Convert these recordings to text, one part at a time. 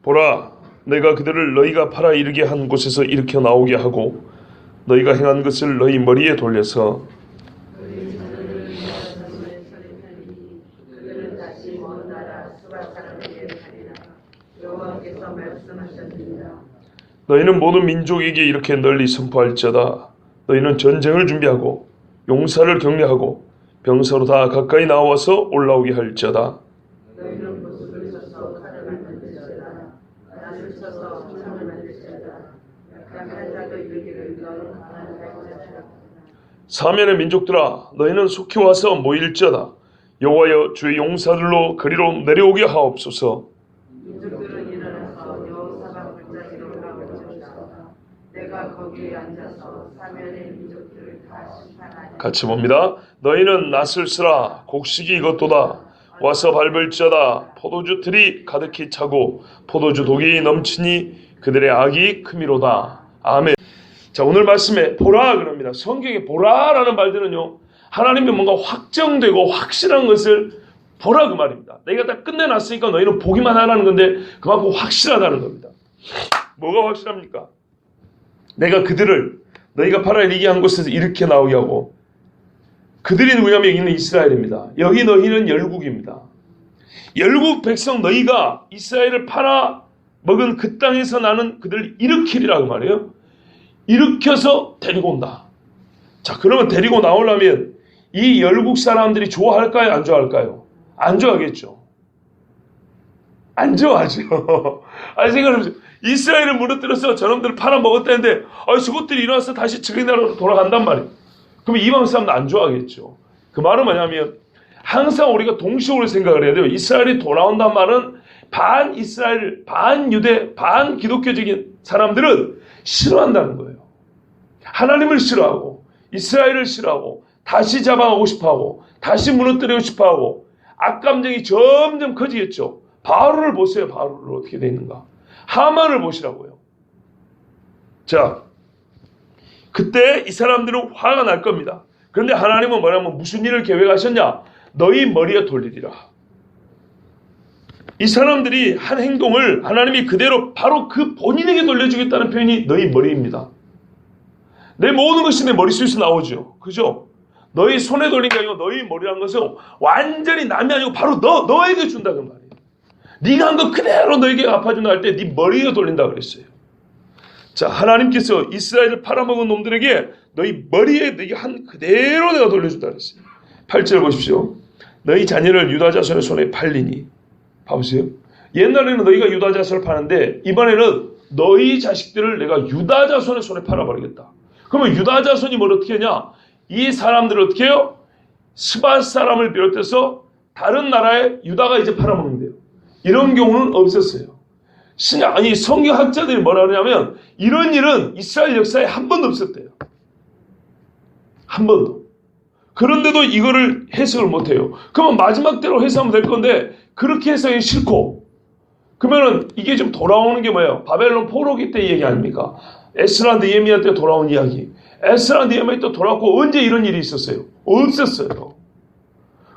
보라, 내가 그들을 너희가 팔아 이르게 한 곳에서 일으켜 나오게 하고 너희가 행한 것을 너희 머리에 돌려서 너희는 모든 민족에게 이렇게 널리 선포할지어다. 너희는 전쟁을 준비하고 용사를 격려하고 병사로 다 가까이 나와서 올라오게 할지어다. 너희는 보습을 쳐서 칼을 만들지어다. 낫을 쳐서 창을 만들지어다. 약한 자도 이르기를 너는 강한 자이다. 사면의 민족들아, 너희는 속히 와서 모일지어다. 여호와여, 주의 용사들로 그리로 내려오게 하옵소서. 민족들은 일어나서 여호사밧 골짜기로 가볼지어다. 내가 거기에 앉아서 사면의 민족들을 다 심판하리라. 같이 봅니다. 너희는 낫을 쓰라. 곡식이 이것도다. 와서 밟을지어다. 포도주 틀이 가득히 차고 포도주 독이 넘치니 그들의 악이 크미로다. 아멘. 자, 오늘 말씀에 보라 그럽니다. 성경에 보라라는 말들은요, 하나님이 뭔가 확정되고 확실한 것을 보라 그 말입니다. 내가 다 끝내놨으니까 너희는 보기만 하라는 건데 그만큼 확실하다는 겁니다. 뭐가 확실합니까? 내가 그들을 너희가 팔아 이르게 한 곳에서 이렇게 나오게 하고, 그들이 누구냐면 여기는 이스라엘입니다. 여기 너희는 열국입니다. 열국 백성 너희가 이스라엘을 팔아 먹은 그 땅에서 나는 그들을 일으키리라고 말해요. 일으켜서 데리고 온다. 자, 그러면 데리고 나오려면 이 열국 사람들이 좋아할까요? 안 좋아할까요? 안 좋아하겠죠. 안 좋아하죠. 아니, 생각해보세요. 이스라엘을 무너뜨려서 저놈들을 팔아먹었다는데 저것들이 일어나서 다시 자기 나라로 돌아간단 말이에요. 그럼 이방 사람도 안 좋아하겠죠. 그 말은 뭐냐면 항상 우리가 동시적으로 생각을 해야 돼요. 이스라엘이 돌아온단 말은 반 이스라엘, 반 유대, 반 기독교적인 사람들은 싫어한다는 거예요. 하나님을 싫어하고 이스라엘을 싫어하고 다시 잡아가고 싶어하고 다시 무너뜨리고 싶어하고 악감정이 점점 커지겠죠. 바로를 보세요. 바로를 어떻게 돼 있는가. 하만을 보시라고요. 자, 그때 이 사람들은 화가 날 겁니다. 그런데 하나님은 뭐냐면 무슨 일을 계획하셨냐? 너희 머리에 돌리리라. 이 사람들이 한 행동을 하나님이 그대로 바로 그 본인에게 돌려주겠다는 표현이 너희 머리입니다. 내 모든 것이 내 머릿속에서 나오죠. 그죠? 너희 손에 돌린 게 아니고 너희 머리란 것은 완전히 남이 아니고 바로 너에게 준다 그 말이에요. 네가 한 거 그대로 너에게 갚아준다 할 때 네 머리에 돌린다 그랬어요. 자, 하나님께서 이스라엘을 팔아먹은 놈들에게 너희 머리에 너희 한 그대로 내가 돌려준다 그랬어요. 8절 보십시오. 너희 자녀를 유다 자손의 손에 팔리니. 봐보세요. 옛날에는 너희가 유다 자손을 파는데 이번에는 너희 자식들을 내가 유다 자손의 손에 팔아버리겠다. 그러면 유다 자손이 뭘 어떻게 하냐? 이 사람들을 어떻게 해요? 스밧 사람을 비롯해서 다른 나라에 유다가 이제 팔아먹는데요. 이런 경우는 없었어요. 아니, 성경학자들이 뭐라 그러냐면 이런 일은 이스라엘 역사에 한 번도 없었대요. 한 번도. 그런데도 이거를 해석을 못해요. 그러면 마지막 때로 해석하면 될 건데 그렇게 해석이 싫고, 그러면은 이게 좀 돌아오는 게 뭐예요? 바벨론 포로기 때 얘기 아닙니까? 에스라 느헤미야 때 돌아온 이야기. 에스라 느헤미야 때 돌아왔고 언제 이런 일이 있었어요? 없었어요.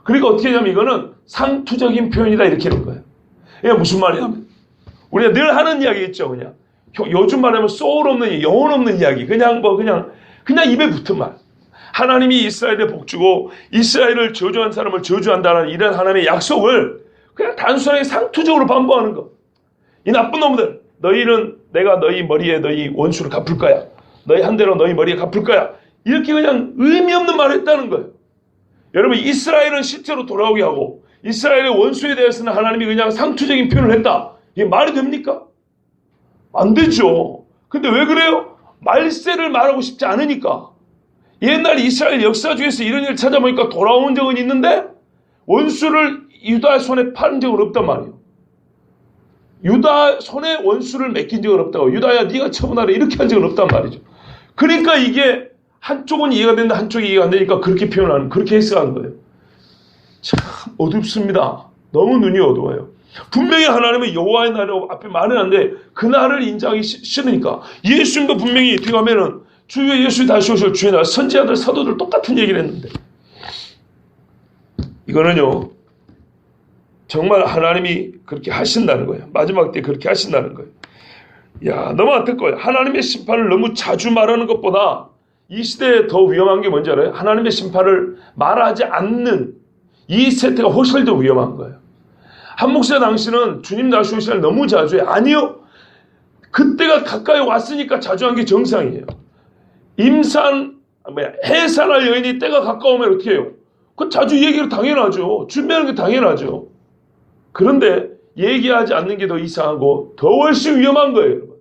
그러니까 어떻게 하냐면 이거는 상투적인 표현이다 이렇게 하는 거예요. 이게 무슨 말이냐면 우리가 늘 하는 이야기 있죠. 그냥 요즘 말하면 소울 없는, 영혼 없는 이야기. 그냥 입에 붙은 말. 하나님이 이스라엘에 복주고 이스라엘을 저주한 사람을 저주한다는 이런 하나님의 약속을 그냥 단순하게 상투적으로 반복하는 거. 이 나쁜 놈들, 너희는 내가 너희 머리에 너희 원수를 갚을 거야. 너희 한 대로 너희 머리에 갚을 거야. 이렇게 그냥 의미 없는 말을 했다는 거예요. 여러분, 이스라엘은 실제로 돌아오게 하고 이스라엘의 원수에 대해서는 하나님이 그냥 상투적인 표현을 했다. 이게 말이 됩니까? 안 되죠. 근데 왜 그래요? 말세를 말하고 싶지 않으니까. 옛날 이스라엘 역사 중에서 이런 일을 찾아보니까 돌아온 적은 있는데 원수를 유다 손에 파는 적은 없단 말이에요. 유다 손에 원수를 맡긴 적은 없다고. 유다야 네가 처분하라 이렇게 한 적은 없단 말이죠. 그러니까 이게 한쪽은 이해가 되는데 한쪽이 이해가 안 되니까 그렇게 표현하는, 그렇게 해석하는 거예요. 참 어둡습니다. 너무 눈이 어두워요. 분명히 하나님은 여호와의 날이라고 앞에 말해놨는데 그 날을 인정하기 싫으니까. 예수님도 분명히 뒤에 가면은 주여 예수 다시 오실 주의 날, 선지자들 사도들 똑같은 얘기를 했는데 이거는요 정말 하나님이 그렇게 하신다는 거예요. 마지막 때 그렇게 하신다는 거예요. 야, 너무 안타까워요. 하나님의 심판을 너무 자주 말하는 것보다 이 시대에 더 위험한 게 뭔지 알아요? 하나님의 심판을 말하지 않는 이 세태가 훨씬 더 위험한 거예요. 한 목사 당신은 주님 다시 오실 날 너무 자주 해. 아니요. 그때가 가까이 왔으니까 자주 한 게 정상이에요. 해산할 여인이 때가 가까우면 어떻게 해요? 그 자주 얘기를 당연하죠. 준비하는 게 당연하죠. 그런데 얘기하지 않는 게 더 이상하고 더 훨씬 위험한 거예요, 여러분.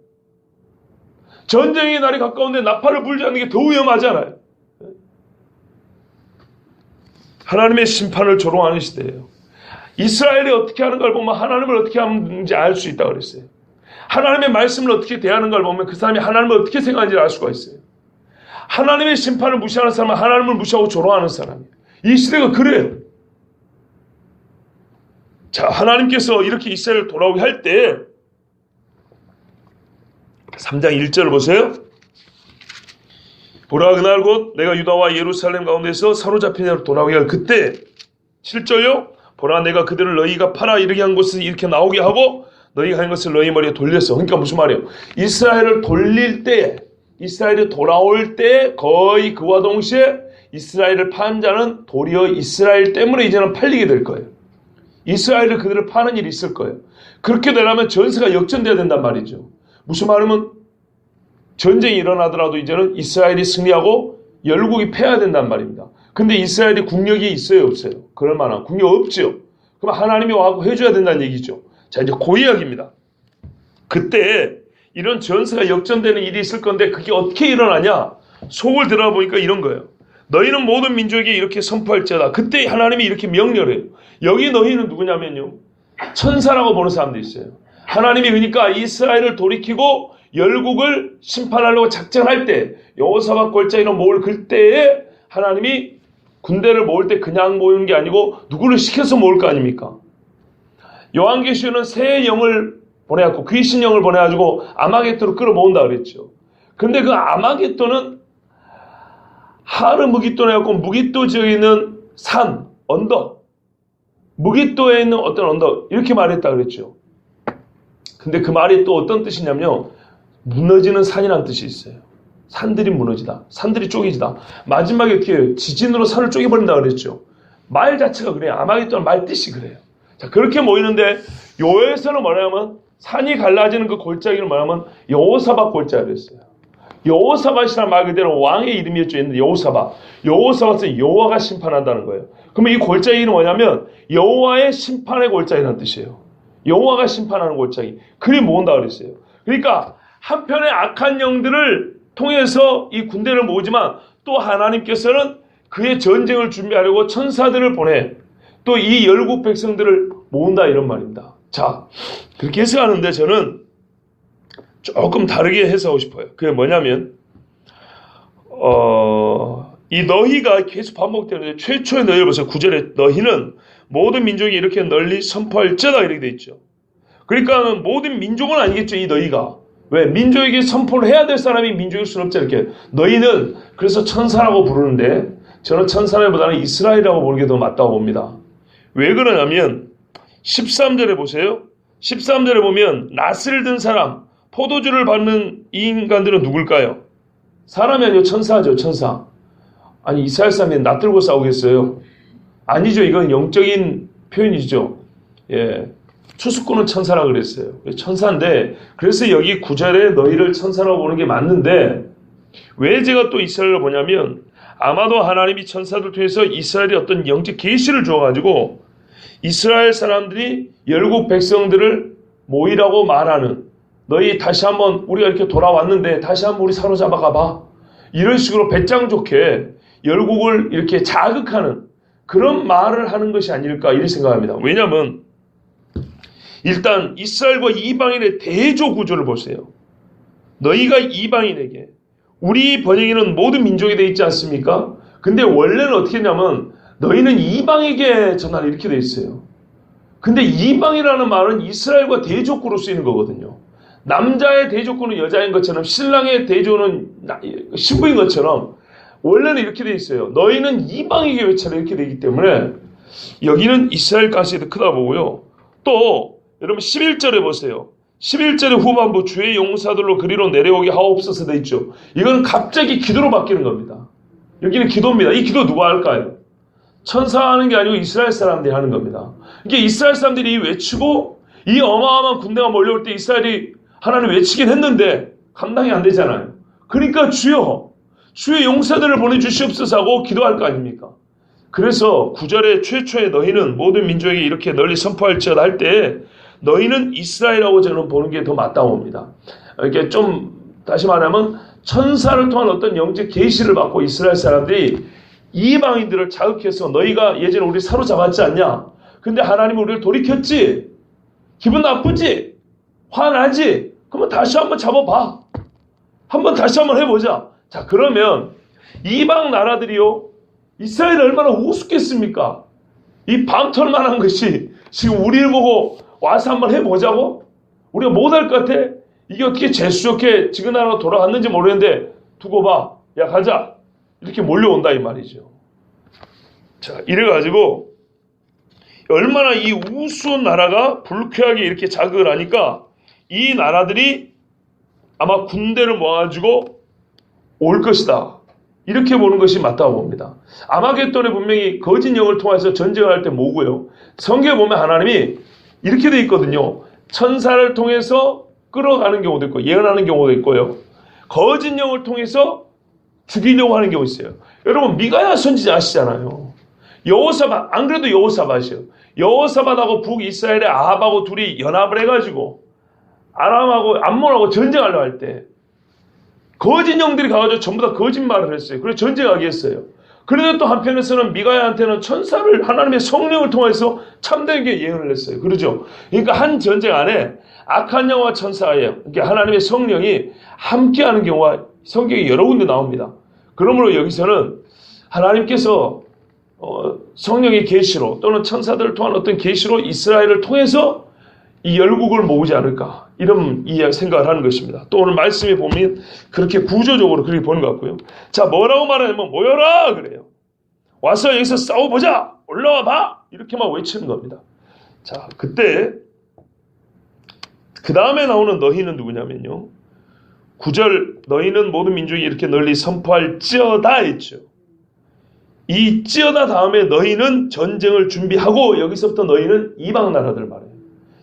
전쟁의 날이 가까운데 나팔을 불지 않는 게 더 위험하잖아요. 하나님의 심판을 조롱하는 시대예요. 이스라엘이 어떻게 하는 걸 보면 하나님을 어떻게 하는지 알 수 있다고 그랬어요. 하나님의 말씀을 어떻게 대하는 걸 보면 그 사람이 하나님을 어떻게 생각하는지 알 수가 있어요. 하나님의 심판을 무시하는 사람은 하나님을 무시하고 조롱하는 사람이에요. 이 시대가 그래요. 자, 하나님께서 이렇게 이스라엘을 돌아오게 할 때 3장 1절을 보세요. 보라, 그날 곧 내가 유다와 예루살렘 가운데서 사로잡힌 자로 돌아오게 할 그때 7절요. 보라, 내가 그들을 너희가 팔아 이르게 한 곳에서 이렇게 나오게 하고 너희가 한 것을 너희 머리에 돌렸어. 그러니까 무슨 말이에요? 이스라엘을 돌릴 때, 이스라엘이 돌아올 때 거의 그와 동시에 이스라엘을 판 자는 도리어 이스라엘 때문에 이제는 팔리게 될 거예요. 이스라엘을 그들을 파는 일이 있을 거예요. 그렇게 되려면 전세가 역전돼야 된단 말이죠. 무슨 말이면 전쟁이 일어나더라도 이제는 이스라엘이 승리하고 열국이 패해야 된단 말입니다. 근데 이스라엘이 국력이 있어요, 없어요? 그럴 만한 국력 없죠. 그럼 하나님이 와서 해줘야 된다는 얘기죠. 자, 이제 그 이야기입니다. 그때 이런 전세가 역전되는 일이 있을 건데 그게 어떻게 일어나냐? 속을 들어가 보니까 이런 거예요. 너희는 모든 민족에게 이렇게 선포할지어다. 그때 하나님이 이렇게 명령해요. 여기 너희는 누구냐면요, 천사라고 보는 사람도 있어요. 하나님이 그러니까 이스라엘을 돌이키고 열국을 심판하려고 작정할 때, 여호사밧 골짜기로 모을 그때에 하나님이 군대를 모을 때 그냥 모이는 게 아니고 누구를 시켜서 모을 거 아닙니까? 요한계시는 새 영을 보내갖고 귀신 영을 보내가지고 아마겟도로 끌어모은다 그랬죠. 근데 그 아마겟도는 하르무깃도에 해갖고 무깃도 지역에 있는 산, 언덕, 무깃도에 있는 어떤 언덕, 이렇게 말했다 그랬죠. 근데 그 말이 또 어떤 뜻이냐면요, 무너지는 산이라는 뜻이 있어요. 산들이 무너지다, 산들이 쪼개지다. 마지막에 어떻게 해요? 지진으로 산을 쪼개버린다 그랬죠. 말 자체가 그래요. 아마겟도는 말 뜻이 그래요. 자, 그렇게 모이는데 요에서는 뭐냐면 산이 갈라지는 그 골짜기를 뭐냐면 여호사밧 골짜기를 했어요. 여호사밧이라는 말 그대로 왕의 이름이었죠. 여호사밧은 여호와가 심판한다는 거예요. 그러면 이 골짜기는 뭐냐면 여호와의 심판의 골짜기라는 뜻이에요. 여호와가 심판하는 골짜기. 그리 모은다 그랬어요. 그러니까 한편의 악한 영들을 통해서 이 군대를 모으지만 또 하나님께서는 그의 전쟁을 준비하려고 천사들을 보내 또 이 열국 백성들을 모은다, 이런 말입니다. 자, 그렇게 해석하는데 저는 조금 다르게 해석하고 싶어요. 그게 뭐냐면 이 너희가 계속 반복되는데 최초의 너희를 보세요. 9절에 너희는 모든 민족이 이렇게 널리 선포할지어다 이렇게 돼 있죠. 그러니까 모든 민족은 아니겠죠, 이 너희가. 왜? 민족에게 선포를 해야 될 사람이 민족일 수는 없죠. 이렇게 너희는 그래서 천사라고 부르는데 저는 천사라기보다는 이스라엘이라고 부르는 게 더 맞다고 봅니다. 왜 그러냐면 13절에 보세요. 13절에 보면 낫을 든 사람, 포도주를 받는 이 인간들은 누굴까요? 사람이 아니고 천사죠, 천사. 아니, 이스라엘 사람이 낫 들고 싸우겠어요? 아니죠. 이건 영적인 표현이죠. 예, 추수꾼은 천사라고 그랬어요. 천사인데, 그래서 여기 9절에 너희를 천사라고 보는 게 맞는데, 왜 제가 또 이스라엘을 보냐면 아마도 하나님이 천사들 통해서 이스라엘이 어떤 영적 계시를 주어가지고 이스라엘 사람들이 열국 백성들을 모이라고 말하는, 너희 다시 한번 우리가 이렇게 돌아왔는데 다시 한번 우리 사로잡아 가봐, 이런 식으로 배짱 좋게 열국을 이렇게 자극하는 그런 말을 하는 것이 아닐까 이렇게 생각합니다. 왜냐하면 일단 이스라엘과 이방인의 대조 구조를 보세요. 너희가 이방인에게, 우리 번역에는 모든 민족이 되어 있지 않습니까? 근데 원래는 어떻게 했냐면 너희는 이방에게 전하라 이렇게 되어 있어요. 근데 이방이라는 말은 이스라엘과 대조구로 쓰이는 거거든요. 남자의 대조구는 여자인 것처럼 신랑의 대조는 신부인 것처럼 원래는 이렇게 되어 있어요. 너희는 이방에게 외쳐라 이렇게 되기 때문에 여기는 이스라엘 가시도 크다 보고요. 또 여러분 11절에 보세요. 11절의 후반부 주의 용사들로 그리로 내려오게 하옵소서 돼 있죠. 이건 갑자기 기도로 바뀌는 겁니다. 여기는 기도입니다. 이 기도 누가 할까요? 천사가 하는 게 아니고 이스라엘 사람들이 하는 겁니다. 이게 이스라엘 사람들이 외치고 이 어마어마한 군대가 몰려올 때 이스라엘이 하나님 외치긴 했는데 감당이 안 되잖아요. 그러니까 주여 주의 용사들을 보내주시옵소서 하고 기도할 거 아닙니까? 그래서 9절에 최초에 너희는 모든 민족에게 이렇게 널리 선포할지어다 할 때 너희는 이스라엘이라고 저는 보는 게 더 맞다옵니다. 이렇게 좀 다시 말하면 천사를 통한 어떤 영적 계시를 받고 이스라엘 사람들이 이방인들을 자극해서 너희가 예전에 우리 사로잡았지 않냐? 근데 하나님은 우리를 돌이켰지? 기분 나쁘지? 화나지? 그러면 다시 한번 잡아봐. 다시 한번 해보자. 자, 그러면 이방 나라들이요, 이스라엘이 얼마나 우습겠습니까? 이 밤털 만한 것이 지금 우리를 보고 와서 한번 해보자고? 우리가 못할 것 같아? 이게 어떻게 재수 좋게 지금 나라가 돌아갔는지 모르겠는데 두고 봐. 야, 가자. 이렇게 몰려온다 이 말이죠. 자, 이래가지고 얼마나 이 우스운 나라가 불쾌하게 이렇게 자극을 하니까 이 나라들이 아마 군대를 모아가지고 올 것이다. 이렇게 보는 것이 맞다고 봅니다. 아마겟돈에 분명히 거짓 영을 통해서 전쟁을 할 때 뭐고요? 성경에 보면 하나님이 이렇게 돼 있거든요. 천사를 통해서 끌어가는 경우도 있고 예언하는 경우도 있고요. 거짓 영을 통해서 죽이려고 하는 경우 있어요. 여러분 미가야 선지자 아시잖아요. 여호사밧, 안 그래도 여호사밧이요. 여호사밧하고 북이스라엘의 아합하고 둘이 연합을 해가지고 아람하고 암몬하고 전쟁하려고 할 때 거짓 영들이 가가지고 전부 다 거짓말을 했어요. 그래서 전쟁하게 했어요. 그런데 또 한편에서는 미가야한테는 천사를 하나님의 성령을 통해서 참되게 예언을 했어요. 그러죠? 그러니까 한 전쟁 안에 악한 영과 천사예요. 그러니까 하나님의 성령이 함께하는 경우가 성경에 여러 군데 나옵니다. 그러므로 여기서는 하나님께서 성령의 계시로 또는 천사들을 통한 어떤 계시로 이스라엘을 통해서 이 열국을 모으지 않을까 이런 생각을 하는 것입니다. 또 오늘 말씀에 보면 그렇게 구조적으로 그렇게 보는 것 같고요. 자, 뭐라고 말하냐면 모여라 그래요. 와서 여기서 싸워보자. 올라와 봐. 이렇게 막 외치는 겁니다. 자, 그때 그 다음에 나오는 너희는 누구냐면요. 9절 너희는 모든 민족이 이렇게 널리 선포할지어다 했죠. 이 찌어다 다음에 너희는 전쟁을 준비하고 여기서부터 너희는 이방 나라들 말해요.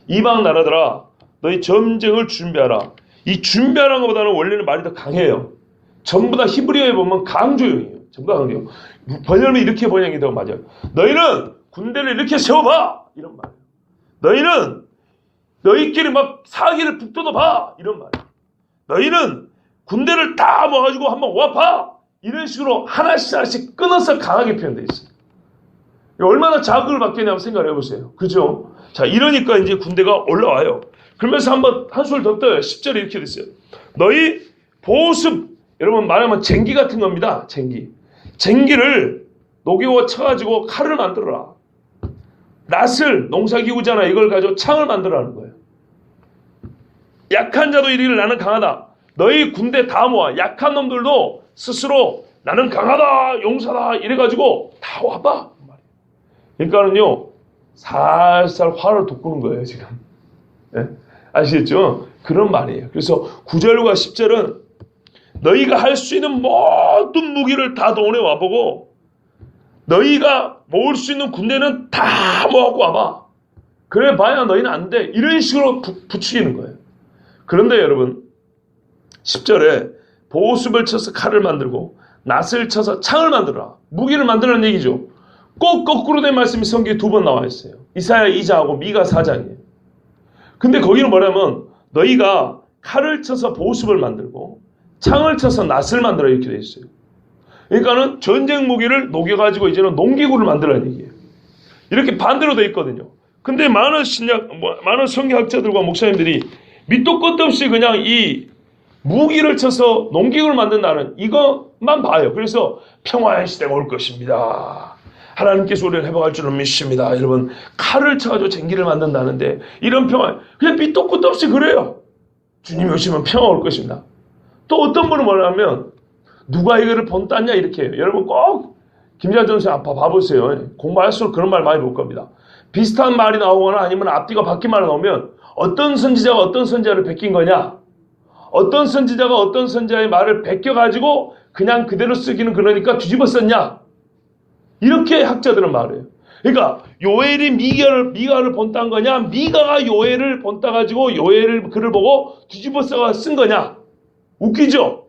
이방 나라들아 너희 전쟁을 준비하라. 이 준비하라는 것보다는 원래는 말이 더 강해요. 전부 다 히브리어에 보면 강조형이에요. 전부 다 강조형. 번역은 이렇게 번역이 더 맞아요. 너희는 군대를 이렇게 세워봐. 이런 말이에요. 너희는 너희끼리 막 사기를 북돋아봐. 이런 말이에요. 너희는 군대를 다 모아가지고 한번 와봐. 이런 식으로 하나씩 끊어서 강하게 표현되어 있어요. 얼마나 자극을 받겠냐고 생각을 해보세요. 그죠? 자, 이러니까 이제 군대가 올라와요. 그러면서 한 수를 더 떠요. 10절에 이렇게 됐어요. 너희 보습, 여러분 말하면 쟁기 같은 겁니다. 쟁기를 녹여 쳐가지고 칼을 만들어라. 낫을, 농사기구잖아. 이걸 가지고 창을 만들어라는 거예요. 약한 자도 이르기를 나는 강하다. 너희 군대 다 모아. 약한 놈들도 스스로 나는 강하다, 용사다 이래가지고 다 와봐. 그러니까는요 살살 화를 돋구는 거예요 지금. 네? 아시겠죠? 그런 말이에요. 그래서 9절과 10절은 너희가 할 수 있는 모든 무기를 다 동원해 와보고 너희가 모을 수 있는 군대는 다 모아갖고 와봐. 그래 봐야 너희는 안 돼. 이런 식으로 부추기는 거예요. 그런데 여러분 10절에 보습을 쳐서 칼을 만들고 낫을 쳐서 창을 만들어라. 무기를 만들라는 얘기죠. 꼭 거꾸로 된 말씀이 성경에 2번 나와 있어요. 이사야 2장하고 미가 4장이에요. 근데 거기는 뭐냐면 너희가 칼을 쳐서 보습을 만들고 창을 쳐서 낫을 만들어 이렇게 돼 있어요. 그러니까는 전쟁 무기를 녹여가지고 이제는 농기구를 만들라는 얘기예요. 이렇게 반대로 돼 있거든요. 근데 많은 성경학자들과 목사님들이 밑도 끝도 없이 그냥 이 무기를 쳐서 농기구를 만든다는 이것만 봐요. 그래서 평화의 시대가 올 것입니다. 하나님께서 우리를 회복할 줄은 믿습니다. 여러분 칼을 쳐가지고 쟁기를 만든다는데 이런 평화 그냥 밑도 끝도 없이 그래요. 주님이 오시면 평화 올 것입니다. 또 어떤 분은 뭐냐면 누가 이거를 본땄냐 이렇게 해요. 여러분 꼭 김재환 전생 아빠 봐보세요. 공부할수록 그런 말 많이 볼 겁니다. 비슷한 말이 나오거나 아니면 앞뒤가 바뀐 말이 나오면 어떤 선지자가 어떤 선지자를 베낀 거냐? 어떤 선지자가 어떤 선지자의 말을 베껴가지고 그냥 그대로 쓰기는 그러니까 뒤집어 썼냐? 이렇게 학자들은 말해요. 그러니까 요엘이 미가를 본딴 거냐? 미가가 요엘을 본따 가지고 요엘을 글을 보고 뒤집어 써가 쓴 거냐? 웃기죠?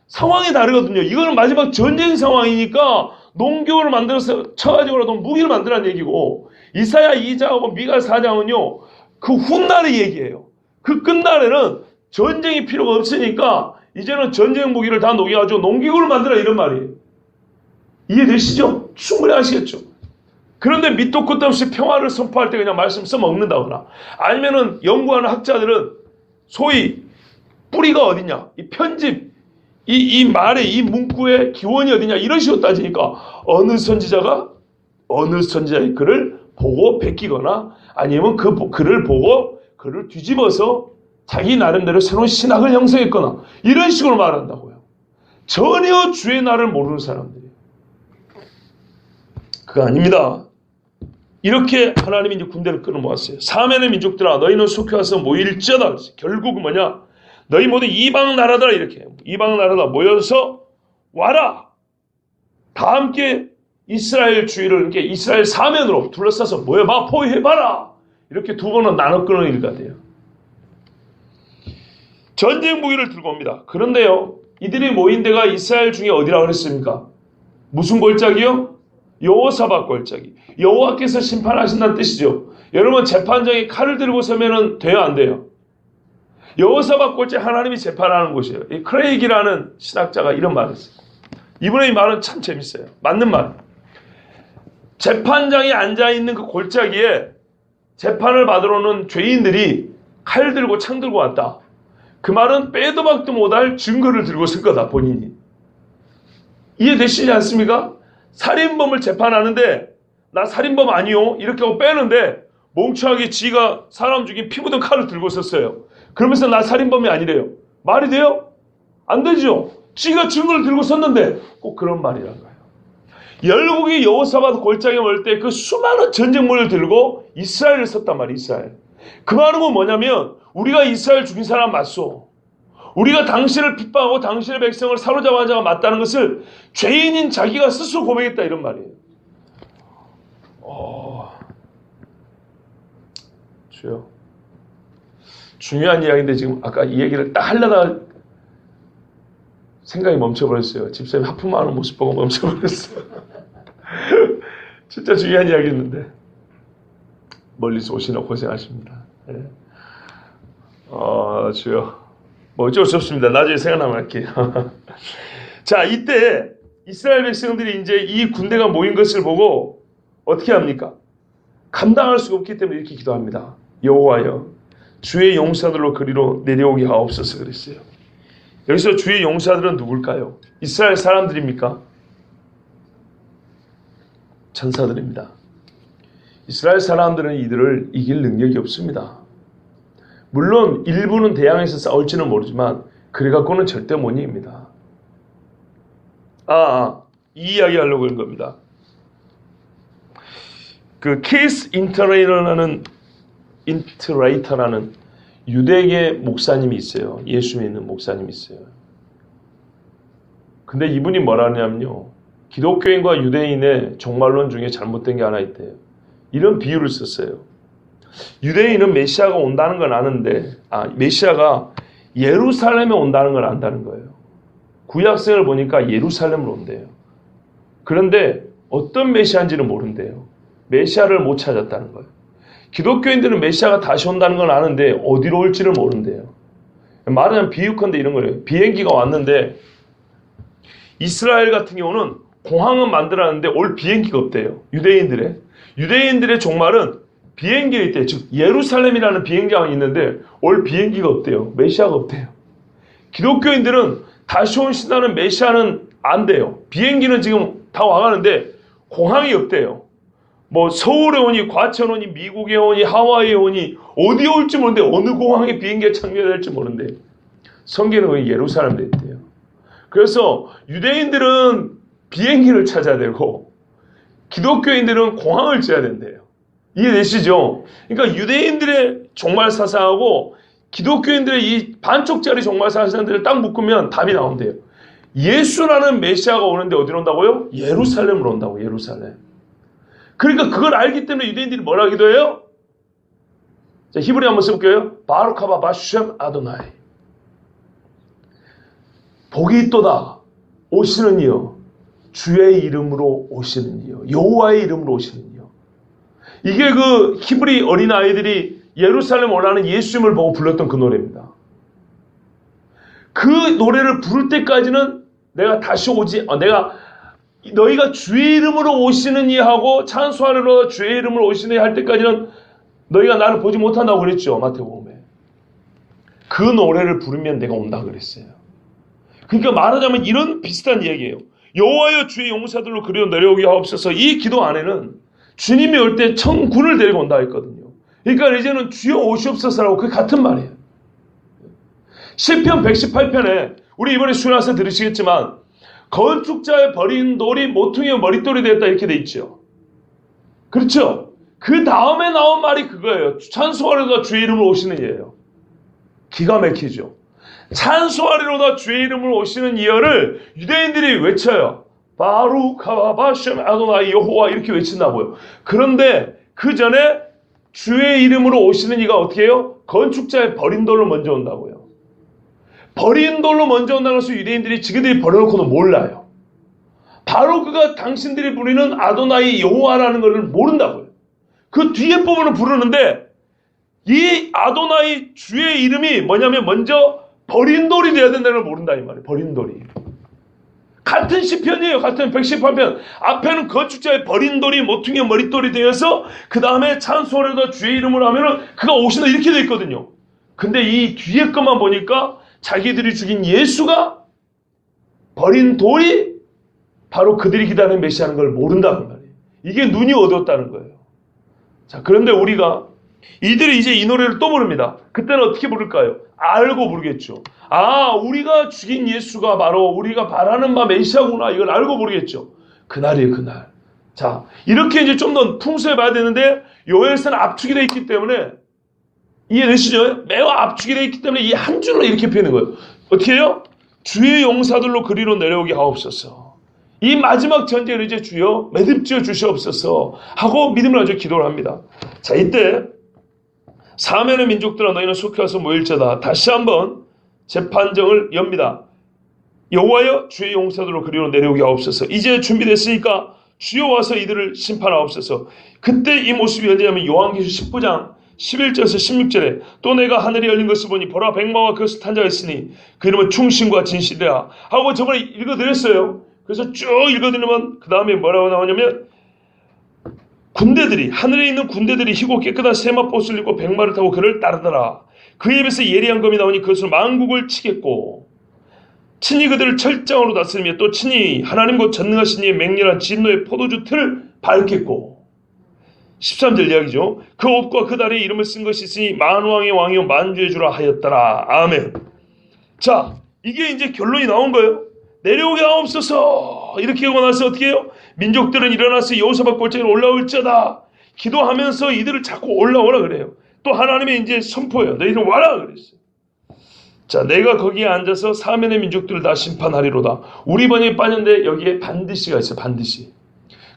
상황이 다르거든요. 이거는 마지막 전쟁 상황이니까 농교를 만들어서 쳐가지고라도 무기를 만들라는 얘기고, 이사야 2장하고 미가 4장은요 그 훗날의 얘기예요. 그 끝날에는 전쟁이 필요가 없으니까 이제는 전쟁 무기를 다 녹여가지고 농기구를 만들어, 이런 말이에요. 이해되시죠? 충분히 아시겠죠? 그런데 밑도 끝도 없이 평화를 선포할 때 그냥 말씀 써먹는다거나, 아니면은 연구하는 학자들은 소위 뿌리가 어디냐, 이 편집, 이 말의 이 문구의 기원이 어디냐, 이런 식으로 따지니까 어느 선지자의 글을 보고 베끼거나 아니면 그 글을 보고 글을 뒤집어서 자기 나름대로 새로운 신학을 형성했거나 이런 식으로 말한다고요. 전혀 주의 날을 모르는 사람들이에요. 그거 아닙니다. 이렇게 하나님이 이제 군대를 끌어모았어요. 사면의 민족들아, 너희는 속해 와서 모일지어다. 결국은 뭐냐? 너희 모두 이방 나라들아, 이렇게 이방 나라다 모여서 와라. 다 함께 이스라엘 주의를, 이렇게 이스라엘 사면으로 둘러싸서 모여봐, 포위해봐라. 이렇게 두 번은 나눠 끊는 일가 돼요. 전쟁 무기를 들고 옵니다. 그런데요, 이들이 모인 데가 이스라엘 중에 어디라고 그랬습니까? 무슨 골짜기요? 여호사밧 골짜기. 여호와께서 심판하신다는 뜻이죠. 여러분, 재판장이 칼을 들고 서면은 돼요, 안 돼요? 여호사밧 골짜기, 하나님이 재판하는 곳이에요. 이 크레이기라는 신학자가 이런 말을 했어요. 이분의 이 말은 참 재밌어요. 맞는 말. 재판장이 앉아있는 그 골짜기에 재판을 받으러 오는 죄인들이 칼 들고 창 들고 왔다. 그 말은 빼도 박도 못할 증거를 들고 쓴 거다, 본인이. 이해되시지 않습니까? 살인범을 재판하는데 나 살인범 아니요 이렇게 하고 빼는데 멍청하게 지가 사람 죽인 피 묻은 칼을 들고 있었어요. 그러면서 나 살인범이 아니래요. 말이 돼요? 안 되죠. 지가 증거를 들고 썼는데 꼭 그런 말이란 거예요. 열국이 여호사밧 골짜기에 모일 때 그 수많은 전쟁물을 들고 이스라엘을 썼단 말이에요. 이스라엘. 그 말은 뭐냐면 우리가 이스라엘 죽인 사람 맞소. 우리가 당신을 핍박하고 당신의 백성을 사로잡은 자가 맞다는 것을 죄인인 자기가 스스로 고백했다, 이런 말이에요. 주여, 중요한 이야기인데 지금 아까 이 얘기를 딱 하려다가 생각이 멈춰버렸어요. 집사람이 하품하는 모습 보고 멈춰버렸어요. 진짜 중요한 이야기였는데 멀리서 오시나 고생하십니다. 네. 주여, 뭐 어쩔 수 없습니다. 나중에 생각나면 할게요. 자, 이때 이스라엘 백성들이 이제 이 군대가 모인 것을 보고 어떻게 합니까? 감당할 수가 없기 때문에 이렇게 기도합니다. 여호와여, 주의 용사들로 그리로 내려오게 하옵소서 그랬어요. 여기서 주의 용사들은 누굴까요? 이스라엘 사람들입니까? 천사들입니다. 이스라엘 사람들은 이들을 이길 능력이 없습니다. 물론 일부는 대항해서 싸울지는 모르지만 그래갖고는 절대 못 이깁니다. 이 이야기 하려고 한 겁니다. 그 케이스 인터레이터라는 유대계 목사님이 있어요. 예수 믿는 목사님이 있어요. 근데 이분이 뭐라 하냐면요, 기독교인과 유대인의 종말론 중에 잘못된 게 하나 있대요. 이런 비유를 썼어요. 유대인은 메시아가 온다는 건 아는데, 메시아가 예루살렘에 온다는 걸 안다는 거예요. 구약성을 보니까 예루살렘으로 온대요. 그런데 어떤 메시아인지는 모른대요. 메시아를 못 찾았다는 거예요. 기독교인들은 메시아가 다시 온다는 건 아는데 어디로 올지를 모른대요. 말하자면 비유컨대 이런 거예요. 비행기가 왔는데 이스라엘 같은 경우는 공항은 만들었는데 올 비행기가 없대요. 유대인들의 종말은 비행기에 있대요. 즉 예루살렘이라는 비행장이 있는데 올 비행기가 없대요. 메시아가 없대요. 기독교인들은 다시 오신다는 메시아는 안 돼요. 비행기는 지금 다 와가는데 공항이 없대요. 뭐 서울에 오니 과천 오니 미국에 오니 하와이에 오니 어디에 올지 모르는데 어느 공항에 비행기가 착륙될지 모르는데 성경은 예루살렘에 있대요. 그래서 유대인들은 비행기를 찾아야 되고 기독교인들은 공항을 지어야 된대요. 이해되시죠? 그러니까 유대인들의 종말 사상하고 기독교인들의 이 반쪽짜리 종말 사상들을 딱 묶으면 답이 나온대요. 예수라는 메시아가 오는데 어디로 온다고요? 예루살렘으로 온다고. 예루살렘. 그러니까 그걸 알기 때문에 유대인들이 뭐라 기도해요? 자, 히브리 한번 써볼게요. 바루카바 바슈엠 아도나이. 복이 있도다. 오시는 이여. 주의 이름으로 오시는 이여. 여호와의 이름으로 오시는 이여. 이게 그 히브리 어린아이들이 예루살렘 올라가는 예수님을 보고 불렀던 그 노래입니다. 그 노래를 부를 때까지는 내가 다시 오지, 너희가 주의 이름으로 오시느니 하고 찬송하리로다 주의 이름으로 오시느니 할 때까지는 너희가 나를 보지 못한다고 그랬죠. 마태복음에. 그 노래를 부르면 내가 온다 그랬어요. 그러니까 말하자면 이런 비슷한 이야기예요. 여호와여 주의 용사들로 그리워 내려오게 하옵소서. 이 기도 안에는 주님이 올 때 천군을 데리고 온다 했거든요. 그러니까 이제는 주여 오시옵소서라고 그 같은 말이에요. 시편 118편에 우리 이번에 수련하서 들으시겠지만 건축자의 버린 돌이 모퉁이의 머릿돌이 되었다 이렇게 돼 있죠. 그렇죠? 그 다음에 나온 말이 그거예요. 찬송하리로다 주의 이름으로 오시는 이예요. 기가 막히죠. 찬송하리로다 주의 이름으로 오시는 이어를 유대인들이 외쳐요. 바루카 바셈 아도나이 여호와 이렇게 외친다고요. 그런데 그 전에 주의 이름으로 오시는 이가 어떻게 해요? 건축자의 버린 돌로 먼저 온다고요. 버린 돌로 먼저 온다는 것을 유대인들이 지그들이 버려놓고도 몰라요. 바로 그가 당신들이 부르는 아도나이 여호와라는 것을 모른다고요. 그 뒤에 부분을 부르는데 이 아도나이 주의 이름이 뭐냐면 먼저 버린 돌이 되어야 된다는 걸 모른다 이 말이에요. 버린 돌이. 같은 시편이에요. 같은 118편. 앞에는 건축자의 버린 돌이 모퉁이의 머릿돌이 되어서 그 다음에 찬송하리로다 주의 이름으로 하면은 그가 오신다 이렇게 돼 있거든요. 근데 이 뒤에 것만 보니까 자기들이 죽인 예수가 버린 돌이 바로 그들이 기다리는 메시아는 걸 모른다는 말이에요. 이게 눈이 어두웠다는 거예요. 자, 그런데 우리가 이들이 이제 이 노래를 또 부릅니다. 그때는 어떻게 부를까요? 알고 부르겠죠. 아, 우리가 죽인 예수가 바로 우리가 바라는 바 메시아구나. 이걸 알고 부르겠죠. 그날이에요, 그날. 자, 이렇게 이제 좀 더 풍수해 봐야 되는데 요엘서는 압축이 되어 있기 때문에 이해되시죠? 매우 압축이 되어 있기 때문에 이 한 줄로 이렇게 표현한 거예요. 어떻게 해요? 주의 용사들로 그리로 내려오게 하옵소서. 이 마지막 전쟁을 이제 주여 매듭지어 주시옵소서 하고 믿음을 가지고 기도를 합니다. 자, 이때 사면의 민족들아 너희는 속히 와서 모일지어다. 다시 한번 재판정을 엽니다. 여호와여 주의 용사들로 그리로 내려오게 하옵소서. 이제 준비됐으니까 주여 와서 이들을 심판하옵소서. 그때 이 모습이 언제냐면 요한계시록 19장 11절에서 16절에 또 내가 하늘이 열린 것을 보니 보라 백마와 그것을 탄 자가 있으니 그 이름은 충신과 진실이라 하고 저번에 읽어드렸어요. 그래서 쭉 읽어드리면 그 다음에 뭐라고 나오냐면 군대들이 하늘에 있는 군대들이 희고 깨끗한 세마포스를 입고 백마를 타고 그를 따르더라. 그의 입에서 예리한 검이 나오니 그것으로 만국을 치겠고 친히 그들을 철장으로 다스리며 또 친히 하나님 곧 전능하신 이의 맹렬한 진노의 포도주 틀을 밟겠고 13절 이야기죠. 그 옷과 그 다리에 이름을 쓴 것이 있으니 만왕의 왕이요 만주의 주라 하였더라. 아멘. 자, 이게 이제 결론이 나온 거예요. 내려오게 하옵소서. 이렇게 하고 나서 어떻게 해요? 민족들은 일어나서 여호사밧 골짜기로 올라올지어다. 기도하면서 이들을 자꾸 올라오라 그래요. 또 하나님의 이제 선포예요. 너희들 와라 그랬어요. 자, 내가 거기에 앉아서 사면의 민족들을 다 심판하리로다. 우리 번역에 빠졌는데 여기에 반드시가 있어요. 반드시.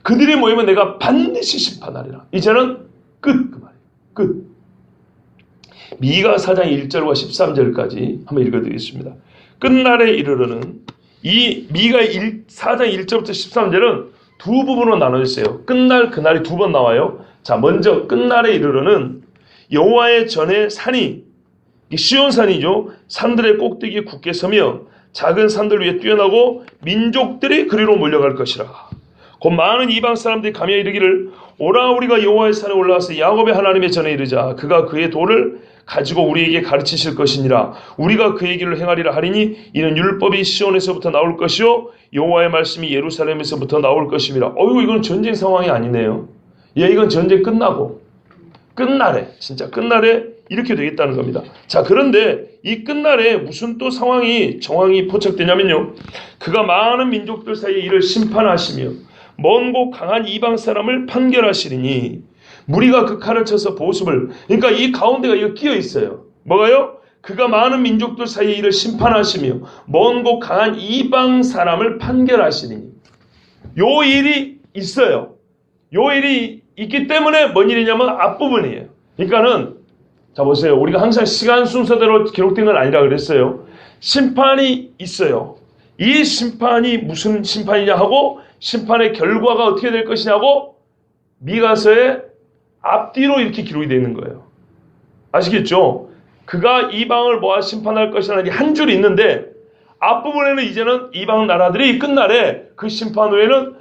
그들이 모이면 내가 반드시 심판하리라. 이제는 끝. 그 말이에요. 끝. 미가 4장 1절과 13절까지 한번 읽어드리겠습니다. 끝날에 이르러는 이 미가 4장 1절부터 13절은 두 부분으로 나눠져 있어요. 끝날 그날이 두 번 나와요. 자, 먼저 끝날에 이르러는 여호와의 전에 산이 시온산이죠. 산들의 꼭대기에 굳게 서며 작은 산들 위에 뛰어나고 민족들이 그리로 몰려갈 것이라. 곧 많은 이방 사람들이 가며 이르기를 오라 우리가 여호와의 산에 올라와서 야곱의 하나님의 전에 이르자. 그가 그의 도를 가지고 우리에게 가르치실 것이니라. 우리가 그의 길을 행하리라 하리니 이는 율법이 시온에서부터 나올 것이요 여호와의 말씀이 예루살렘에서부터 나올 것임이라. 어이구 이건 전쟁 상황이 아니네요. 예, 이건 전쟁 끝나고 끝날에 진짜 끝날에 이렇게 되겠다는 겁니다. 자, 그런데 이 끝날에 무슨 또 상황이 정황이 포착되냐면요. 그가 많은 민족들 사이에 이를 심판하시며 먼 곳 강한 이방 사람을 판결하시리니 무리가 그 칼을 쳐서 보습을, 그러니까 이 가운데가 이거 끼어 있어요. 뭐가요? 그가 많은 민족들 사이에 이를 심판하시며 먼 곳 강한 이방 사람을 판결하시리니. 요 일이 있어요. 요 일이 있기 때문에 뭔 일이냐면 앞부분이에요. 그러니까는 자 보세요. 우리가 항상 시간 순서대로 기록된 건 아니라 그랬어요. 심판이 있어요. 이 심판이 무슨 심판이냐 하고 심판의 결과가 어떻게 될 것이냐고 미가서의 앞뒤로 이렇게 기록이 되어 있는 거예요. 아시겠죠? 그가 이방을 모아 심판할 것이라는 한 줄이 있는데 앞부분에는 이제는 이방 나라들이 끝날에 그 심판 후에는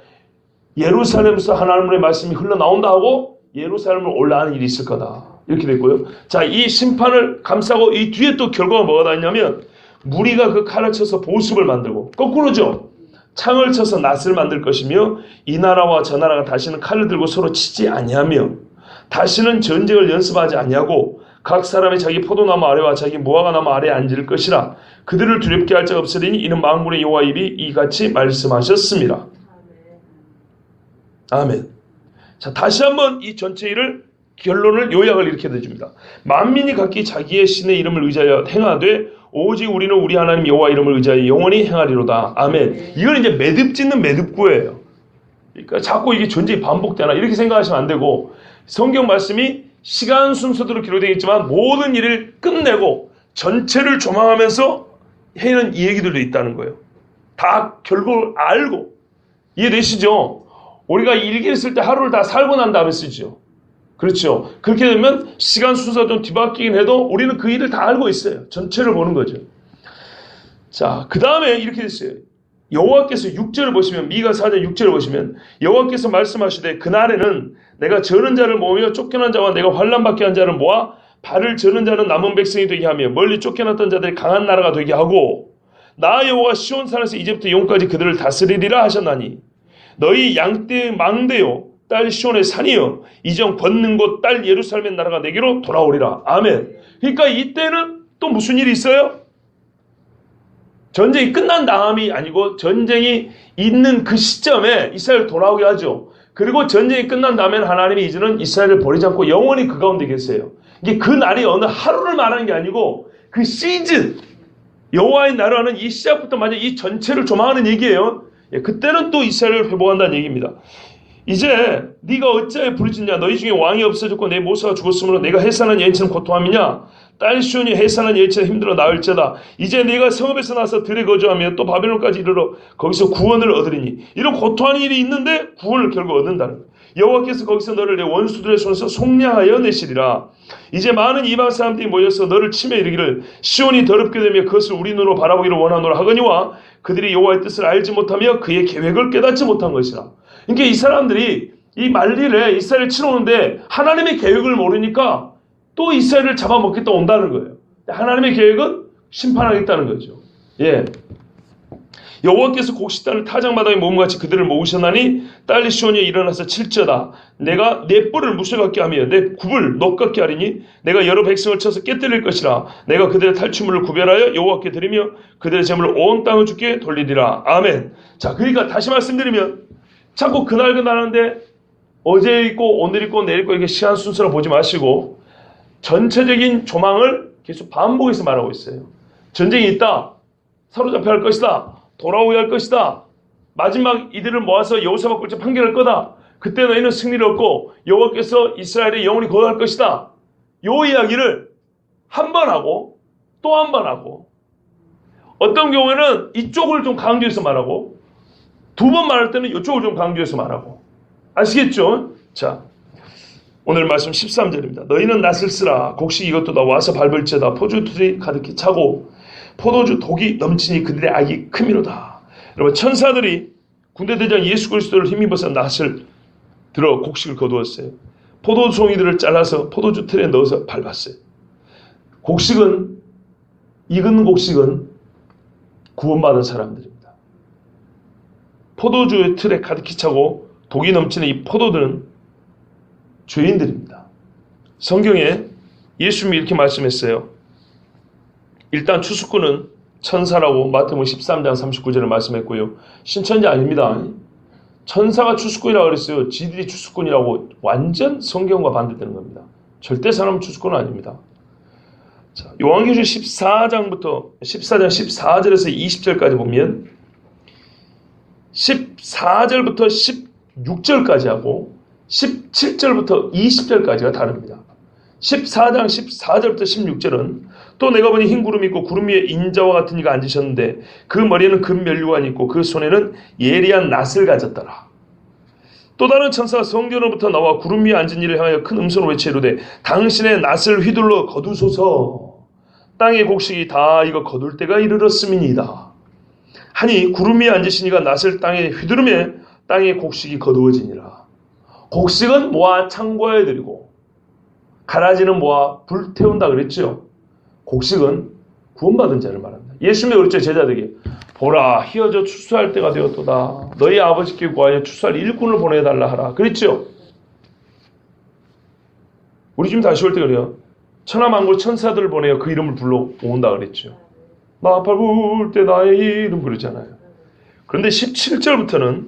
예루살렘에서 하나님의 말씀이 흘러나온다 하고 예루살렘을 올라가는 일이 있을 거다. 이렇게 됐고요. 자, 이 심판을 감싸고 이 뒤에 또 결과가 뭐가 나있냐면 무리가 그 칼을 쳐서 보습을 만들고 거꾸로죠. 창을 쳐서 낫을 만들 것이며 이 나라와 저 나라가 다시는 칼을 들고 서로 치지 아니하며 다시는 전쟁을 연습하지 아니하고 각 사람이 자기 포도나무 아래와 자기 무화과나무 아래에 앉을 것이라 그들을 두렵게 할 자 없으리니 이는 만군의 여호와 입이 이같이 말씀하셨습니다. 아멘. 자, 다시 한번 이 전체 일을 결론을 요약을 이렇게 해줍니다. 만민이 각기 자기의 신의 이름을 의지하여 행하되 오직 우리는 우리 하나님 여호와 이름을 의지하여 영원히 행하리로다. 아멘. 이건 이제 매듭 짓는 매듭구예요. 그러니까 자꾸 이게 전쟁이 반복되나 이렇게 생각하시면 안 되고 성경 말씀이 시간 순서대로 기록되어 있지만 모든 일을 끝내고 전체를 조망하면서 해는 이 얘기들도 있다는 거예요. 다 결국을 알고. 이해되시죠? 우리가 일기를 쓸 때 하루를 다 살고 난 다음에 쓰죠. 그렇죠. 그렇게 되면 시간 순서가 좀 뒤바뀌긴 해도 우리는 그 일을 다 알고 있어요. 전체를 보는 거죠. 자, 그 다음에 이렇게 됐어요. 여호와께서 6절을 보시면 미가 4장 6절을 보시면 여호와께서 말씀하시되 그날에는 내가 저는 자를 모으며 쫓겨난 자와 내가 환난받게 한 자를 모아 발을 저는 자는 남은 백성이 되게 하며 멀리 쫓겨났던 자들이 강한 나라가 되게 하고 나 여호와가 시온산에서 이제부터 영까지 그들을 다스리리라 하셨나니 너희 양떼 망대요 딸 시온의 산이여 이전 걷는 곳 딸 예루살렘의 나라가 내게로 돌아오리라. 아멘. 그러니까 이때는 또 무슨 일이 있어요? 전쟁이 끝난 다음이 아니고 전쟁이 있는 그 시점에 이스라엘을 돌아오게 하죠. 그리고 전쟁이 끝난 다음에는 하나님이 이제는 이스라엘을 버리지 않고 영원히 그 가운데 계세요. 이게 그 날이 어느 하루를 말하는 게 아니고 그 시즌 여호와의 나라는 이 시작부터 만약 이 전체를 조망하는 얘기예요. 그때는 또 이스라엘을 회복한다는 얘기입니다. 이제 네가 어찌하여 부르짖냐 너희 중에 왕이 없어졌고 내 모사가 죽었으므로 내가 해산한 여인처럼 고통하느냐 딸 시온이 해산한 여인처럼 힘들어 나을지어다. 이제 네가 성읍에서 나서 들에 거주하며 또 바벨론까지 이르러 거기서 구원을 얻으리니 이런 고통하는 일이 있는데 구원을 결국 얻는다는 거예요. 여호와께서 거기서 너를 내 원수들의 손에서 속량하여 내시리라. 이제 많은 이방 사람들이 모여서 너를 치며 이르기를 시온이 더럽게 되며 그것을 우리 눈으로 바라보기를 원하노라 하거니와 그들이 여호와의 뜻을 알지 못하며 그의 계획을 깨닫지 못한 것이라. 그러니까 이 사람들이 이 말일에 이스라엘을 치러 오는데 하나님의 계획을 모르니까 또 이스라엘을 잡아먹겠다 온다는 거예요. 하나님의 계획은 심판하겠다는 거죠. 예. 여호와께서 곡식단을 타작마당에 모음같이 그들을 모으셨나니 딸 시온이 일어나서 칠지어다. 내가 내 뿔을 무쇠같게 하며 내 굽을 녹같게 하리니 내가 여러 백성을 쳐서 깨뜨릴 것이라. 내가 그들의 탈취물을 구별하여 여호와께 드리며 그들의 재물을 온 땅을 주께 돌리리라. 아멘. 자, 그러니까 다시 말씀드리면 자꾸 그날 하는데 어제 있고 오늘 있고 내일 있고 이렇게 시간 순서로 보지 마시고 전체적인 조망을 계속 반복해서 말하고 있어요. 전쟁이 있다. 사로잡혀야 할 것이다. 돌아오게 할 것이다. 마지막 이들을 모아서 여호사밧 굴째 판결할 거다. 그때 너희는 승리를 얻고 여호와께서 이스라엘의 영원히 거할 것이다. 요 이야기를 한 번 하고 또 한 번 하고 어떤 경우에는 이쪽을 좀 강조해서 말하고 두 번 말할 때는 이쪽을 좀 강조해서 말하고 아시겠죠? 자, 오늘 말씀 13절입니다. 너희는 낫을 쓰라. 곡식 이것도 다 와서 밟을지어다. 포도주들이 가득히 차고 포도주 독이 넘치니 그들의 악이 크미로다. 여러분 천사들이 군대대장 예수 그리스도를 힘입어서 낫을 들어 곡식을 거두었어요. 포도송이들을 잘라서 포도주 틀에 넣어서 밟았어요. 곡식은 익은 곡식은 구원받은 사람들입니다. 포도주의 틀에 가득히 차고 독이 넘치는 이 포도들은 죄인들입니다. 성경에 예수님이 이렇게 말씀했어요. 일단 추수꾼은 천사라고 마태복음 13장 39절에 말씀했고요. 신천지 아닙니다. 천사가 추수꾼이라고 그랬어요. 지들이 추수꾼이라고. 완전 성경과 반대되는 겁니다. 절대 사람은 추수꾼은 아닙니다. 자, 요한계시록 14장 14절에서 20절까지 보면 14절부터 16절까지 하고 17절부터 20절까지가 다릅니다. 14장 14절부터 16절은 또 내가 보니 흰 구름이 있고 구름 위에 인자와 같은 이가 앉으셨는데 그 머리에는 금 면류관이 있고 그 손에는 예리한 낫을 가졌더라. 또 다른 천사가 성전으로부터 나와 구름 위에 앉은 이를 향하여 큰 음성으로 외쳐 이르되 당신의 낫을 휘둘러 거두소서. 땅의 곡식이 다 이거 거둘 때가 이르렀음이니이다. 하니 구름 위에 앉으신 이가 낫을 땅에 휘두르매 땅의 곡식이 거두어지니라. 곡식은 모아 창고에 들이고 가라지는 모아 불태운다 그랬죠. 곡식은 구원받은 자를 말합니다. 예수님이 그랬죠. 제자들에게 보라 희어져 추수할 때가 되었도다. 너희 아버지께 구하여 추수할 일꾼을 보내달라 하라. 그랬죠. 우리 지금 다시 올 때 그래요. 천하만국 천사들을 보내어 그 이름을 불러 모은다 그랬죠. 나팔 불 때 나의 이름 그러잖아요. 그런데 17절부터는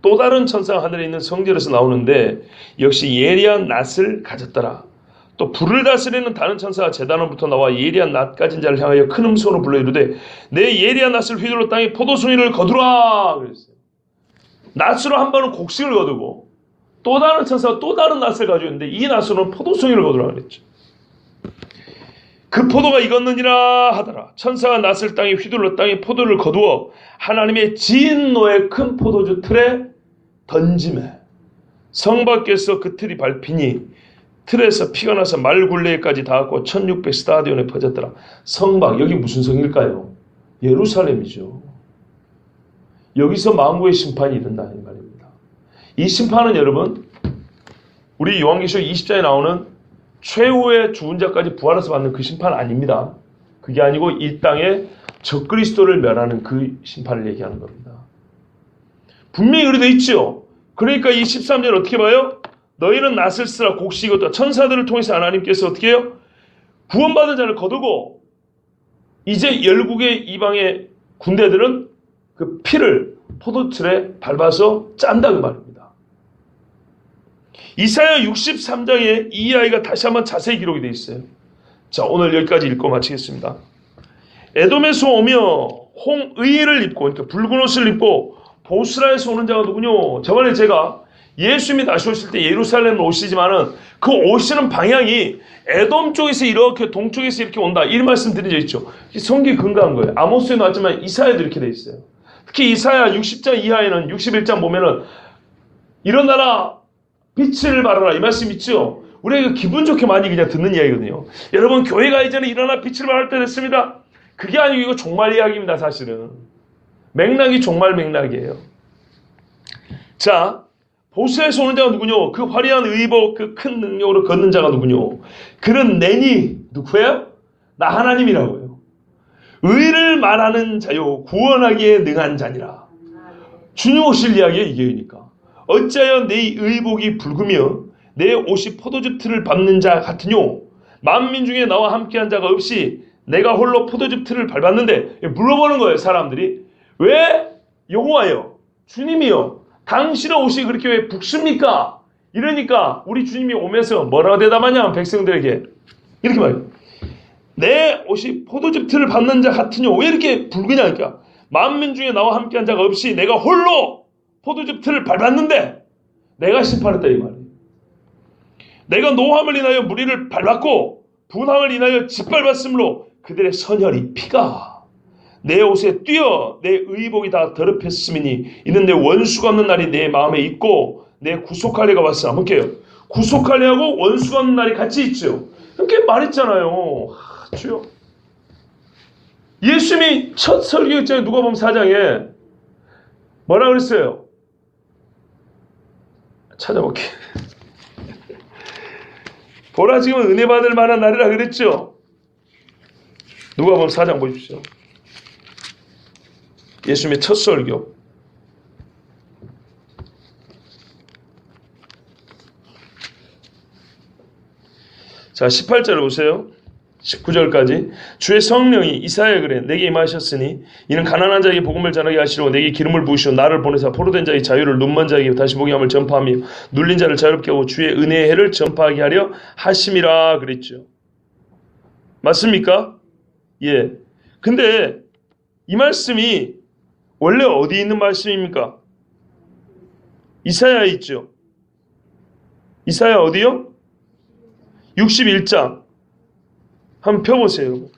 또 다른 천사가 하늘에 있는 성전에서 나오는데 역시 예리한 낫을 가졌더라. 또 불을 다스리는 다른 천사가 제단으로부터 나와 예리한 낫 가진 자를 향하여 큰 음성으로 불러 이르되 내 예리한 낫을 휘둘러 땅에 포도송이를 거두라 그랬어요. 낫으로 한 번은 곡식을 거두고 또 다른 천사가 또 다른 낫을 가지고 있는데 이 낫으로는 포도송이를 거두라 그랬죠. 그 포도가 익었느니라 하더라. 천사가 낫을 땅에 휘둘러 땅에 포도를 거두어 하나님의 진노의 큰 포도주 틀에 던지매 성 밖에서 그 틀이 밟히니 틀에서 피가 나서 말 굴레까지 닿았고 1600 스타디온에 퍼졌더라. 성박 여기 무슨 성일까요? 예루살렘이죠. 여기서 만국의 심판이 일어나는 말입니다. 이 심판은 여러분 우리 요한계시록 20장에 나오는 최후의 죽은 자까지 부활해서 받는 그 심판 아닙니다. 그게 아니고 이 땅에 적그리스도를 멸하는 그 심판을 얘기하는 겁니다. 분명히 그렇게 되어 있죠. 그러니까 이 13절 어떻게 봐요? 너희는 낫을 쓰라 곡식이었다. 천사들을 통해서 하나님께서 어떻게 해요? 구원받은 자를 거두고 이제 열국의 이방의 군대들은 그 피를 포도틀에 밟아서 짠다 그 말입니다. 이사야 63장에 이 이야기가 다시 한번 자세히 기록이 되어 있어요. 자, 오늘 여기까지 읽고 마치겠습니다. 에돔에서 오며 홍의를 입고 그러니까 붉은 옷을 입고 보스라에서 오는 자가 누구뇨? 저번에 제가 예수님이 다시 오실 때 예루살렘을 오시지만은 그 오시는 방향이 에돔 쪽에서 이렇게 동쪽에서 이렇게 온다. 이 말씀 드린 적 있죠. 성경이 근거한 거예요. 아모스에 나왔지만 이사야도 이렇게 돼 있어요. 특히 이사야 60장 이하에는 61장 보면은 일어나라 빛을 발하라 이 말씀 있죠. 우리가 기분 좋게 많이 그냥 듣는 이야기거든요. 여러분 교회 가기 전에 일어나 빛을 발할 때 됐습니다. 그게 아니고 이거 종말 이야기입니다. 사실은 맥락이 종말 맥락이에요. 자, 보스에서 오는 자가 누구뇨? 그 화려한 의복, 그 큰 능력으로 걷는 자가 누구뇨? 그는 내니 누구예요? 나 하나님이라고요. 의를 말하는 자요 구원하기에 능한 자니라. 주님 오실 이야기예요. 이게니까. 어찌하여 내 의복이 붉으며 내 옷이 포도즙 틀을 밟는 자 같으뇨? 만민 중에 나와 함께한 자가 없이 내가 홀로 포도즙 틀을 밟았는데 물어보는 거예요. 사람들이. 왜 여호와여 주님이여 당신의 옷이 그렇게 왜 붉습니까? 이러니까 우리 주님이 오면서 뭐라고 대답하냐 백성들에게 이렇게 말해요. 내 옷이 포도즙 틀을 밟는 자 같으뇨? 왜 이렇게 붉으냐? 그러니까 만민 중에 나와 함께한 자가 없이 내가 홀로 포도즙 틀을 밟았는데 내가 심판했다 이 말이에요. 내가 노함을 인하여 무리를 밟았고 분함을 인하여 짓밟았으므로 그들의 선혈이 피가 내 옷에 뛰어 내 의복이 다 더럽혔음이니 이는 내 원수가 없는 날이 내 마음에 있고 내 구속할례가 왔으나 볼게요. 구속할례하고 원수가 없는 날이 같이 있죠. 그렇게 말했잖아요. 주여. 예수님이 첫 설교했잖아요. 누가복음 4장에 뭐라 그랬어요? 찾아볼게. 보라 지금은 은혜 받을 만한 날이라 그랬죠. 누가복음 4장 보십시오. 예수님의 첫 설교. 자, 18절을 보세요. 19절까지 주의 성령이 이사야에 그래 내게 임하셨으니 이는 가난한 자에게 복음을 전하게 하시려고 내게 기름을 부으시고 나를 보내사 포로된 자의 자유를 눈먼 자에게 다시 보게 함을 전파하며 눌린 자를 자유롭게 하고 주의 은혜의 해를 전파하게 하려 하심이라 그랬죠. 맞습니까? 예. 근데 이 말씀이 원래 어디 있는 말씀입니까? 이사야에 있죠. 이사야 어디요? 61장. 한번 펴보세요, 여러분.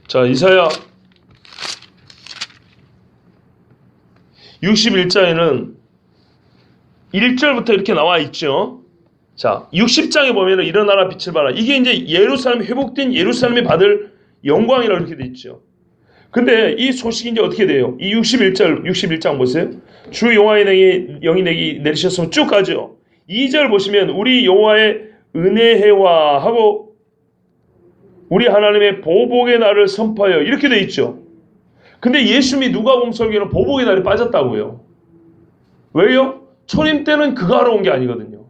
자, 이사야 61장에는 1절부터 이렇게 나와 있죠. 자, 60장에 보면은 일어나라 빛을 발하라. 이게 이제 예루살렘 회복된 예루살렘이 받을 영광이라고 이렇게 돼 있죠. 근데 이 소식이 이제 어떻게 돼요? 이 61장 보세요. 주 여호와의 영이 내게 내리셨으면 쭉 가죠. 2절 보시면 우리 여호와의 은혜해와 하고 우리 하나님의 보복의 날을 선포하여 이렇게 돼 있죠. 근데 예수님이 누가복음 설교는 보복의 날이 빠졌다고요. 왜요? 초림 때는 그거 하러 온 게 아니거든요.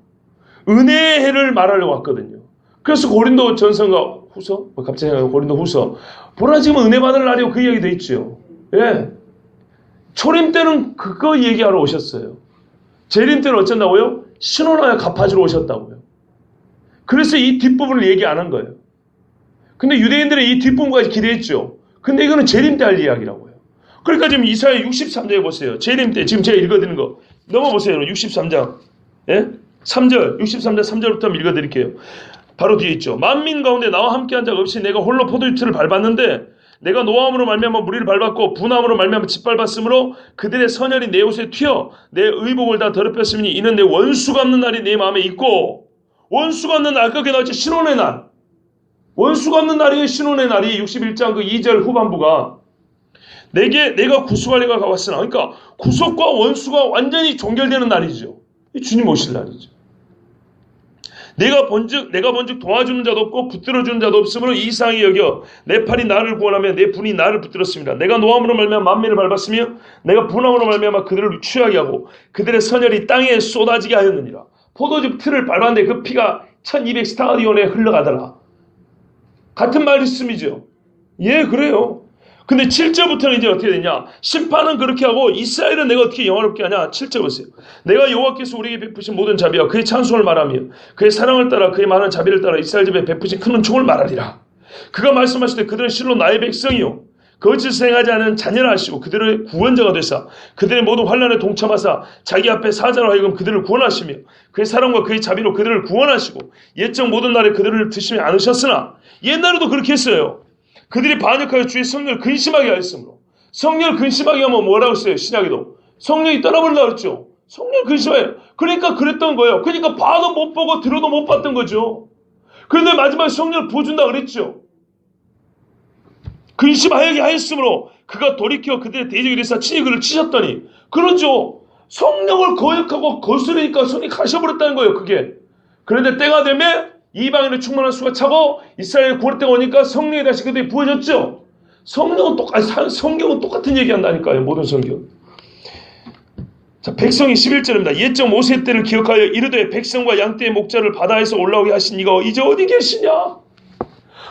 은혜의 해를 말하려고 왔거든요. 그래서 고린도 전서가 후서? 갑자기 생각나요. 고린도 후서. 보라 지금 은혜 받을 날이고 그 이야기 돼 있죠. 예. 초림 때는 그거 얘기하러 오셨어요. 재림 때는 어쩐다고요? 신혼하여 갚아주러 오셨다고요. 그래서 이 뒷부분을 얘기 안 한 거예요. 근데 유대인들은 이 뒷부분까지 기대했죠. 근데 이거는 재림 때 할 이야기라고요. 그러니까 지금 이사야 63장에 보세요. 재림 때 지금 제가 읽어드리는 거 넘어보세요. 63장. 예? 3절, 63장 3절부터 한번 읽어드릴게요. 바로 뒤에 있죠. 만민 가운데 나와 함께한 자가 없이 내가 홀로 포도주를 밟았는데 내가 노함으로 말미암아 무리를 밟았고 분함으로 말미암아 짓밟았으므로 그들의 선열이 내 옷에 튀어 내 의복을 다 더럽혔으니 이는 내 원수가 없는 날이 내 마음에 있고 원수가 없는 날 아까 나왔죠. 신혼의 날. 원수가 없는 날이에요. 신혼의 날이 61장 그 2절 후반부가 내가 구속하려고 가왔으나 그러니까 구속과 원수가 완전히 종결되는 날이죠. 주님 오실 날이죠. 내가 본즉 도와주는 자도 없고 붙들어주는 자도 없으므로 이상히 여겨 내 팔이 나를 구원하며 내 분이 나를 붙들었습니다. 내가 노함으로 말미암아 만민을 밟았으며 내가 분함으로 말미암아 그들을 취하게 하고 그들의 선열이 땅에 쏟아지게 하였느니라. 포도즙 틀을 밟았는데 그 피가 1200스타디온에 흘러가더라. 같은 말씀이죠. 예, 그래요. 근데 7절부터는 이제 어떻게 되냐? 심판은 그렇게 하고 이스라엘은 내가 어떻게 영화롭게 하냐? 7절 보세요. 내가 여호와께서 우리에게 베푸신 모든 자비와 그의 찬송을 말하며 그의 사랑을 따라 그의 많은 자비를 따라 이스라엘 집에 베푸신 큰 은총을 말하리라. 그가 말씀하실 때 그들은 실로 나의 백성이요 거짓을 행하지 않은 자녀라 하시고 그들의 구원자가 되사 그들의 모든 환난에 동참하사 자기 앞에 사자로 하여금 그들을 구원하시며 그의 사랑과 그의 자비로 그들을 구원하시고 옛적 모든 날에 그들을 드시지 않으셨으나 옛날에도 그렇게 했어요. 그들이 반역하여 주의 성령을 근심하게 하였으므로 성령을 근심하게 하면 뭐라고 했어요? 신약에도 성령이 떠나버린다고 그랬죠. 성령을 근심하여 그러니까 그랬던 거예요. 그러니까 봐도 못 보고 들어도 못 봤던 거죠. 그런데 마지막에 성령을 부어준다 그랬죠. 근심하게 하였으므로 그가 돌이켜 그들의 대적이 되사 친히 그를 치셨더니 그렇죠. 성령을 거역하고 거스르니까 손이 가셔버렸다는 거예요. 그게. 그런데 때가 되면 이방인의 충만한 수가 차고 이스라엘 구할 때가 오니까 성령이 다시 그들이 부어졌죠. 성경은 똑같은 얘기 한다니까요. 모든 성경. 자, 백성이 11절입니다. 옛적 모세 때를 기억하여 이르되 백성과 양떼의 목자를 바다에서 올라오게 하신 이가 이제 어디 계시냐?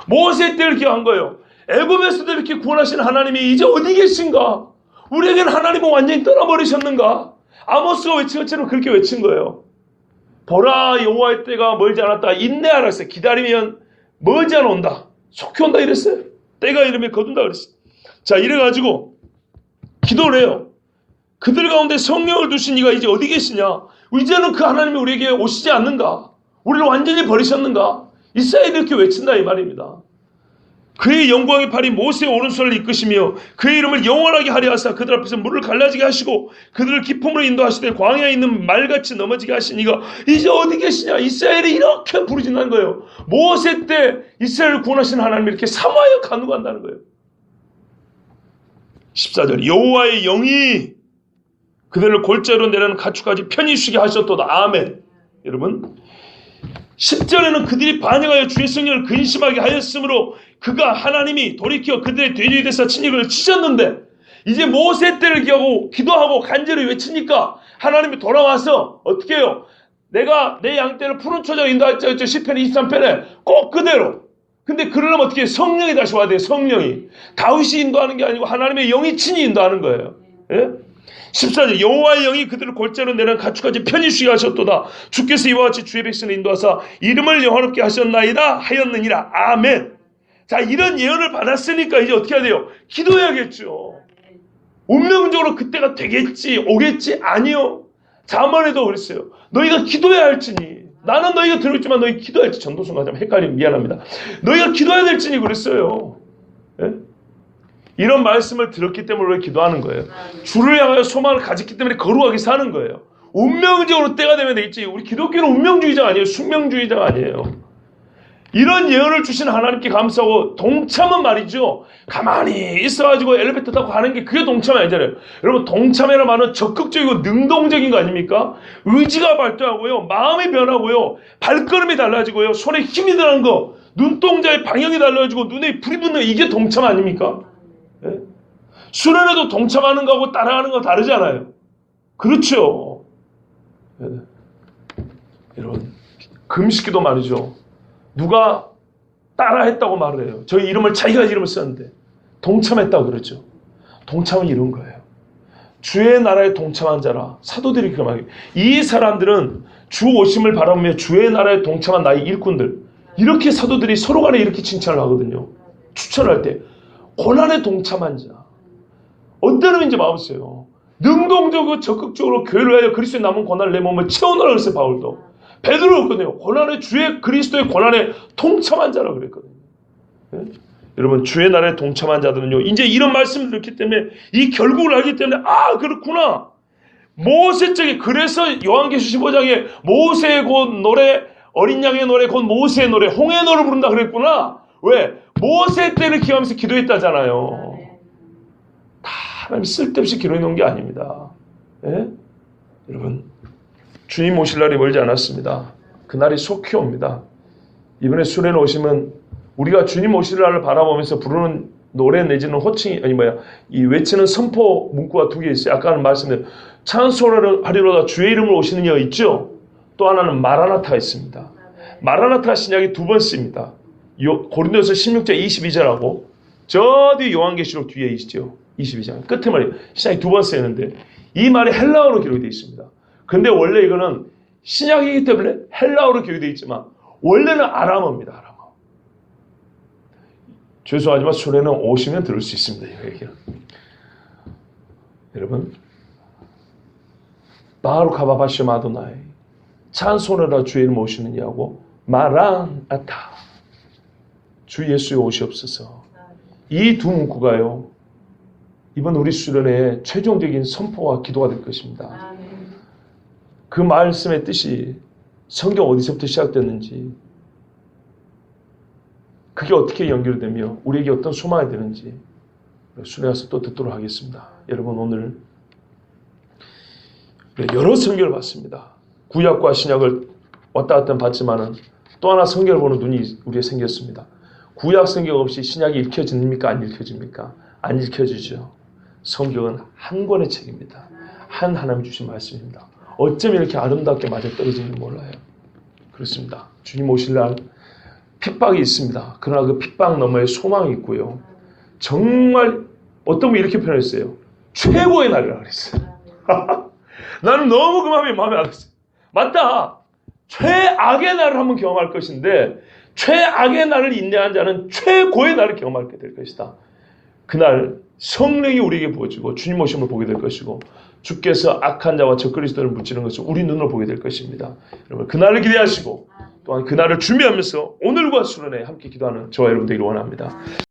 모세 때를 기억한 거예요. 애굽에서도 이렇게 구원하신 하나님이 이제 어디 계신가? 우리에게는 하나님은 완전히 떠나버리셨는가? 아모스가 외친 것처럼 그렇게 외친 거예요. 보라 여호와의 때가 멀지 않았다. 인내하라 했어요. 기다리면 멀지 않아 온다. 속히 온다 이랬어요. 때가 이르면 거둔다 그랬어요. 자, 이래가지고 기도를 해요. 그들 가운데 성령을 두신 이가 이제 어디 계시냐? 이제는 그 하나님이 우리에게 오시지 않는가? 우리를 완전히 버리셨는가? 이스라엘이 이렇게 외친다 이 말입니다. 그의 영광의 팔이 모세의 오른손을 이끄시며 그의 이름을 영원하게 하려 하사 그들 앞에서 물을 갈라지게 하시고 그들을 기품으로 인도하시되 광야에 있는 말같이 넘어지게 하신 이가 이제 어디 계시냐? 이스라엘이 이렇게 부르짖는 거예요. 모세 때 이스라엘을 구원하신 하나님이 이렇게 사모하여 간구한다는 거예요. 14절 여호와의 영이 그들을 골짜기로 내려는 가축까지 편히 쉬게 하셨도다. 아멘. 여러분 10절에는 그들이 반역하여 주의 성령을 근심하게 하였으므로 그가 하나님이 돌이켜 그들의 돼지에 대해서 친히 치셨는데 이제 모세 때를 기도하고 간절히 외치니까 하나님이 돌아와서 어떻게 해요? 내가 내 양떼를 푸른 초장에 인도할자 했죠. 시편 23편에 꼭 그대로. 근데 그러려면 어떻게 해요? 성령이 다시 와야 돼요. 성령이. 다윗이 인도하는 게 아니고 하나님의 영이 친히 인도하는 거예요. 예? 14절 여호와의 영이 그들을 골짜기로 내려 가축까지 편히 쉬게 하셨도다. 주께서 이와 같이 주의 백성을 인도하사 이름을 영화롭게 하셨나이다 하였느니라. 아멘. 자, 이런 예언을 받았으니까 이제 어떻게 해야 돼요? 기도해야겠죠. 운명적으로 그때가 되겠지 오겠지 아니요. 자문에도 그랬어요. 너희가 기도해야 할지니 나는 너희가 들었지만 너희 기도해야 할지 전도순간 좀 헷갈리면 미안합니다. 너희가 기도해야 될지니 그랬어요. 예? 이런 말씀을 들었기 때문에 우리가 기도하는 거예요. 주를 향하여 소망을 가졌기 때문에 거룩하게 사는 거예요. 운명적으로 때가 되면 되겠지. 우리 기독교는 운명주의자가 아니에요. 숙명주의자가 아니에요. 이런 예언을 주신 하나님께 감사하고 동참은 말이죠. 가만히 있어가지고 엘리베이터 타고 가는 게 그게 동참이 아니잖아요. 여러분 동참이라는 말은 적극적이고 능동적인 거 아닙니까? 의지가 발달하고요. 마음이 변하고요. 발걸음이 달라지고요. 손에 힘이 들어가는 거. 눈동자의 방향이 달라지고 눈에 불이 붙는 거. 이게 동참 아닙니까? 예? 수련회도 동참하는 거하고 따라가는 거 다르잖아요. 그렇죠. 예. 여러분 금식기도 말이죠. 누가 따라했다고 말을 해요. 저희 이름을 자기가 이름을 썼는데 동참했다고 그러죠. 동참은 이런 거예요. 주의 나라에 동참한 자라. 사도들이 그렇게 말해요. 이 사람들은 주 오심을 바라보며 주의 나라에 동참한 나의 일꾼들. 이렇게 사도들이 서로 간에 이렇게 칭찬을 하거든요. 추천할 때 고난에 동참한 자. 어떤 의미인지 봐보세요. 능동적으로 적극적으로 교회를 위하여 그리스도의 남은 고난을 내 몸을 채우느라 그랬어요. 바울도. 베드로가 그랬거든요. 고난에 주의 그리스도의 고난에 동참한 자라고 그랬거든요. 네? 여러분 주의 나라에 동참한 자들은요. 이제 이런 말씀을 듣기 때문에 이 결국을 알기 때문에 아 그렇구나. 모세적인 그래서 요한계시록 15장에 모세의 곧 노래 어린 양의 노래 곧 모세의 노래 홍해의 노래를 부른다 그랬구나. 왜? 모세 때를 기하면서 기도했다잖아요. 다 하나님 쓸데없이 기도해 놓은 게 아닙니다. 네? 여러분 주님 오실 날이 멀지 않았습니다. 그날이 속히 옵니다. 이번에 수련회 오시면 우리가 주님 오실 날을 바라보면서 부르는 노래 내지는 호칭이 이 외치는 선포 문구가 두 개 있어요. 아까는 말씀드린 찬송하리로다 주의 이름으로 오시는 이가 있죠. 또 하나는 마라나타가 있습니다. 마라나타 신약이 두 번 씁니다. 고린도서 16장 22절하고 저 뒤 요한계시록 뒤에 있죠. 22장 끝에 말이 신약이 두 번 쓰였는데 이 말이 헬라어로 기록이 되어 있습니다. 근데 원래 이거는 신약이기 때문에 헬라어로 기록되어 있지만 원래는 아람어입니다. 아람어. 죄송하지만 수련회 오시면 들을 수 있습니다. 이 얘기는. 여러분 바루카바바시 마도나이 찬송하라 주의 이름 오시느냐고 마라나타 주 예수의 오시옵소서. 이 두 문구가요. 이번 우리 수련회의 최종적인 선포와 기도가 될 것입니다. 그 말씀의 뜻이 성경 어디서부터 시작됐는지 그게 어떻게 연결되며 우리에게 어떤 소망이 되는지 수련회 와서 또 듣도록 하겠습니다. 여러분 오늘 여러 성경을 봤습니다. 구약과 신약을 왔다 갔다 봤지만은 또 하나 성경을 보는 눈이 우리에 생겼습니다. 구약 성경 없이 신약이 읽혀집니까? 안 읽혀집니까? 안 읽혀지죠. 성경은 한 권의 책입니다. 한 하나님이 주신 말씀입니다. 어쩜 이렇게 아름답게 맞아떨어지는지 몰라요. 그렇습니다. 주님 오실 날 핍박이 있습니다. 그러나 그 핍박 너머에 소망이 있고요. 정말 어떤 분이 이렇게 표현했어요. 최고의 날이라고 그랬어요. 나는 너무 그 마음이 마음에 안 들었어요. 맞다. 최악의 날을 한번 경험할 것인데 최악의 날을 인내한 자는 최고의 날을 경험하게 될 것이다. 그날 성령이 우리에게 부어지고 주님 오심을 보게 될 것이고 주께서 악한 자와 적그리스도를 무찌르는 것을 우리 눈으로 보게 될 것입니다. 여러분 그날을 기대하시고 또한 그날을 준비하면서 오늘과 수련회 함께 기도하는 저와 여러분들이 원합니다.